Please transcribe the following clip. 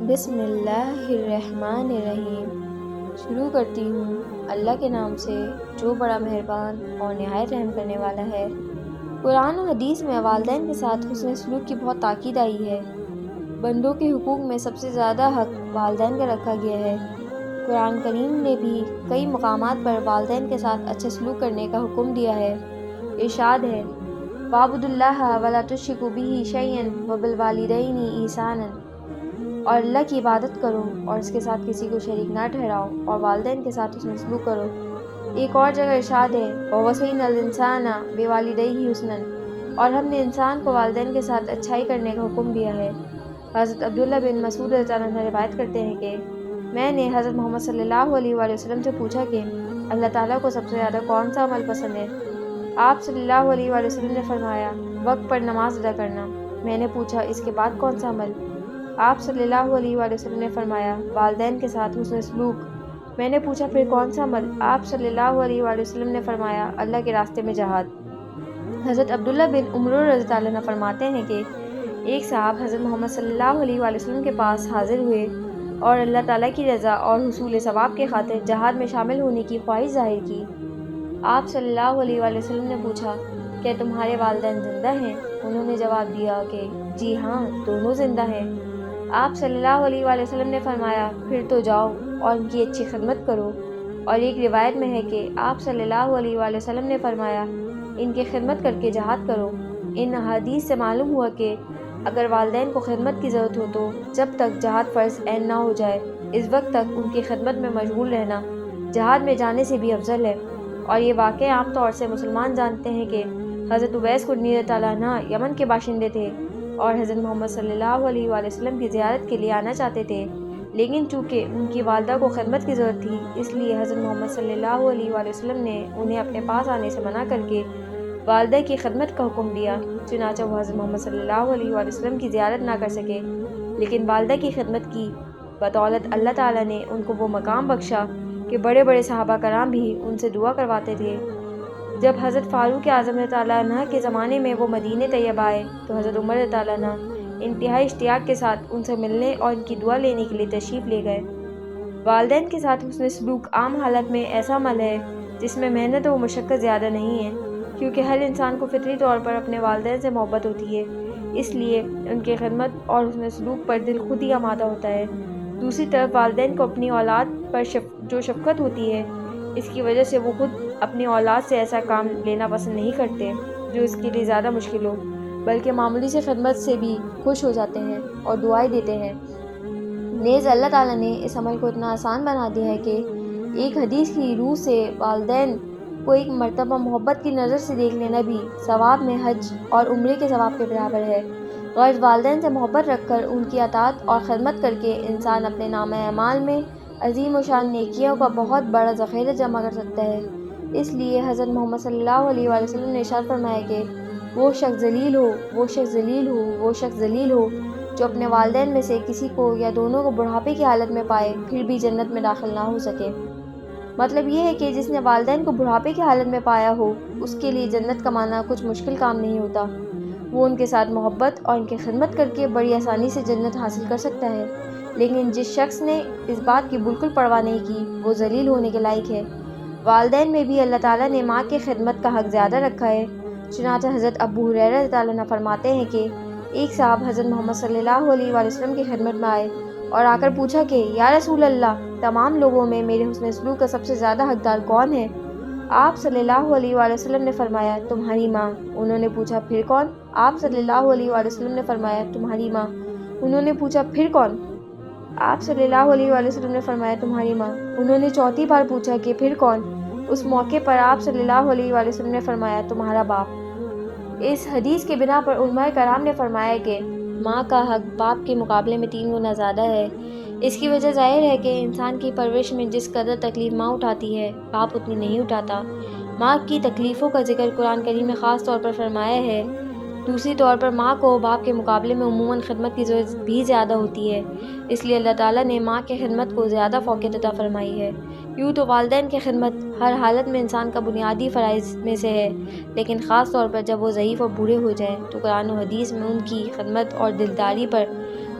بسم اللہ الرحمن الرحیم۔ شروع کرتی ہوں اللہ کے نام سے جو بڑا مہربان اور نہایت رحم کرنے والا ہے۔ قرآن و حدیث میں والدین کے ساتھ حسن سلوک کی بہت تاکید آئی ہے۔ بندوں کے حقوق میں سب سے زیادہ حق والدین کا رکھا گیا ہے۔ قرآن کریم نے بھی کئی مقامات پر والدین کے ساتھ اچھا سلوک کرنے کا حکم دیا ہے۔ ارشاد ہے وَاعْبُدُوا اللَّهَ وَلَا تُشْرِكُوا بِهِ شَيْئًا وَبِالْوَالِدَيْنِ إِحْسَانًا، اور اللہ کی عبادت کرو اور اس کے ساتھ کسی کو شریک نہ ٹھہراؤ، اور والدین کے ساتھ حسن سلوک کرو۔ ایک اور جگہ ارشاد ہے وَوَصَّيْنَا الْإِنسَانَ بِوَالِدَيْهِ حُسْنًا، اور ہم نے انسان کو والدین کے ساتھ اچھائی کرنے کا حکم دیا ہے۔ حضرت عبداللہ بن مسعود رضی اللہ عنہ روایت کرتے ہیں کہ میں نے حضرت محمد صلی اللہ علیہ وآلہ وسلم سے پوچھا کہ اللہ تعالیٰ کو سب سے زیادہ کون سا عمل پسند ہے؟ آپ صلی اللہ علیہ وآلہ وسلم نے فرمایا وقت پر نماز ادا کرنا۔ میں نے پوچھا اس کے بعد کون سا عمل؟ آپ صلی اللہ علیہ وآلہ وسلم نے فرمایا والدین کے ساتھ حسن سلوک۔ میں نے پوچھا پھر کون سا عمل؟ آپ صلی اللہ علیہ وآلہ وسلم نے فرمایا اللہ کے راستے میں جہاد۔ حضرت عبداللہ بن عمر رضی اللہ عنہ فرماتے ہیں کہ ایک صاحب حضرت محمد صلی اللہ علیہ وآلہ وسلم کے پاس حاضر ہوئے اور اللہ تعالیٰ کی رضا اور حصول ثواب کے خاطر جہاد میں شامل ہونے کی خواہش ظاہر کی۔ آپ صلی اللہ علیہ وآلہ وسلم نے پوچھا کیا تمہارے والدین زندہ ہیں؟ انہوں نے جواب دیا کہ جی ہاں، دونوں زندہ ہیں۔ آپ صلی اللہ علیہ وآلہ وسلم نے فرمایا پھر تو جاؤ اور ان کی اچھی خدمت کرو۔ اور ایک روایت میں ہے کہ آپ صلی اللہ علیہ وآلہ وسلم نے فرمایا ان کی خدمت کر کے جہاد کرو۔ ان احادیث سے معلوم ہوا کہ اگر والدین کو خدمت کی ضرورت ہو تو جب تک جہاد فرض عین نہ ہو جائے اس وقت تک ان کی خدمت میں مشغول رہنا جہاد میں جانے سے بھی افضل ہے۔ اور یہ واقعہ عام طور سے مسلمان جانتے ہیں کہ حضرت اویس قرنی رضی اللہ عنہ یمن کے باشندے تھے اور حضرت محمد صلی اللہ علیہ وآلہ وسلم کی زیارت کے لیے آنا چاہتے تھے، لیکن چونکہ ان کی والدہ کو خدمت کی ضرورت تھی اس لیے حضرت محمد صلی اللہ علیہ وآلہ وسلم نے انہیں اپنے پاس آنے سے منع کر کے والدہ کی خدمت کا حکم دیا۔ چنانچہ وہ حضرت محمد صلی اللہ علیہ وآلہ وسلم کی زیارت نہ کر سکے، لیکن والدہ کی خدمت کی بدولت اللہ تعالیٰ نے ان کو وہ مقام بخشا کہ بڑے بڑے صحابہ کرام بھی ان سے دعا کرواتے تھے۔ جب حضرت فاروق اعظم رضی اللہ عنہ کے زمانے میں وہ مدینہ طیبہ آئے تو حضرت عمر رضی اللہ عنہ انتہائی اشتیاق کے ساتھ ان سے ملنے اور ان کی دعا لینے کے لیے تشریف لے گئے۔ والدین کے ساتھ حسن سلوک عام حالت میں ایسا عمل ہے جس میں محنت و مشقت زیادہ نہیں ہے، کیونکہ ہر انسان کو فطری طور پر اپنے والدین سے محبت ہوتی ہے، اس لیے ان کی خدمت اور حسن سلوک پر دل خود ہی آمادہ ہوتا ہے۔ دوسری طرف والدین کو اپنی اولاد پر جو شفقت ہوتی ہے اس کی وجہ سے وہ خود اپنی اولاد سے ایسا کام لینا پسند نہیں کرتے جو اس کے لیے زیادہ مشکل ہو، بلکہ معمولی سے خدمت سے بھی خوش ہو جاتے ہیں اور دعائیں دیتے ہیں۔ نیز اللہ تعالیٰ نے اس عمل کو اتنا آسان بنا دیا ہے کہ ایک حدیث کی روح سے والدین کو ایک مرتبہ محبت کی نظر سے دیکھ لینا بھی ثواب میں حج اور عمرے کے ثواب کے برابر ہے۔ غرض والدین سے محبت رکھ کر ان کی اطاعت اور خدمت کر کے انسان اپنے نامہ اعمال میں عظیم و شان نیکیوں کا بہت بڑا ذخیرہ جمع کر سکتا ہے۔ اس لیے حضرت محمد صلی اللہ علیہ وآلہ وسلم نے ارشاد فرمایا کہ وہ شخص ذلیل ہو، وہ شخص ذلیل ہو، وہ شخص ذلیل ہو جو اپنے والدین میں سے کسی کو یا دونوں کو بڑھاپے کی حالت میں پائے پھر بھی جنت میں داخل نہ ہو سکے۔ مطلب یہ ہے کہ جس نے والدین کو بڑھاپے کی حالت میں پایا ہو اس کے لیے جنت کمانا کچھ مشکل کام نہیں ہوتا، وہ ان کے ساتھ محبت اور ان کی خدمت کر کے بڑی آسانی سے جنت حاصل کر سکتا ہے۔ لیکن جس شخص نے اس بات کی بالکل پرواہ نہیں کی وہ ذلیل ہونے کے لائق ہے۔ والدین میں بھی اللہ تعالیٰ نے ماں کی خدمت کا حق زیادہ رکھا ہے۔ چنانچہ حضرت ابو ہریرہ رضی اللہ عنہ فرماتے ہیں کہ ایک صاحب حضرت محمد صلی اللہ علیہ وآلہ وسلم کی خدمت میں آئے اور آ کر پوچھا کہ یا رسول اللہ، تمام لوگوں میں میرے حسن سلوک کا سب سے زیادہ حقدار کون ہے؟ آپ صلی اللہ علیہ وآلہ وسلم نے فرمایا تمہاری ماں۔ انہوں نے پوچھا پھر کون؟ آپ صلی اللہ علیہ وآلہ وسلم نے فرمایا تمہاری ماں۔ انہوں نے پوچھا پھر کون؟ آپ صلی اللہ علیہ وآلہ وسلم نے فرمایا تمہاری ماں۔ انہوں نے چوتھی بار پوچھا کہ پھر کون؟ اس موقع پر آپ صلی اللہ علیہ وآلہ وسلم نے فرمایا تمہارا باپ۔ اس حدیث کے بنا پر علماء کرام نے فرمایا کہ ماں کا حق باپ کے مقابلے میں 3 گنا زیادہ ہے۔ اس کی وجہ ظاہر ہے کہ انسان کی پرورش میں جس قدر تکلیف ماں اٹھاتی ہے باپ اتنی نہیں اٹھاتا۔ ماں کی تکلیفوں کا ذکر قرآن کریم میں خاص طور پر فرمایا ہے۔ دوسری طور پر ماں کو باپ کے مقابلے میں عموماً خدمت کی ضرورت بھی زیادہ ہوتی ہے، اس لیے اللہ تعالیٰ نے ماں کی خدمت کو زیادہ فوقیت عطا فرمائی ہے۔ یوں تو والدین کی خدمت ہر حالت میں انسان کا بنیادی فرائض میں سے ہے، لیکن خاص طور پر جب وہ ضعیف اور بوڑھے ہو جائیں تو قرآن و حدیث میں ان کی خدمت اور دلداری پر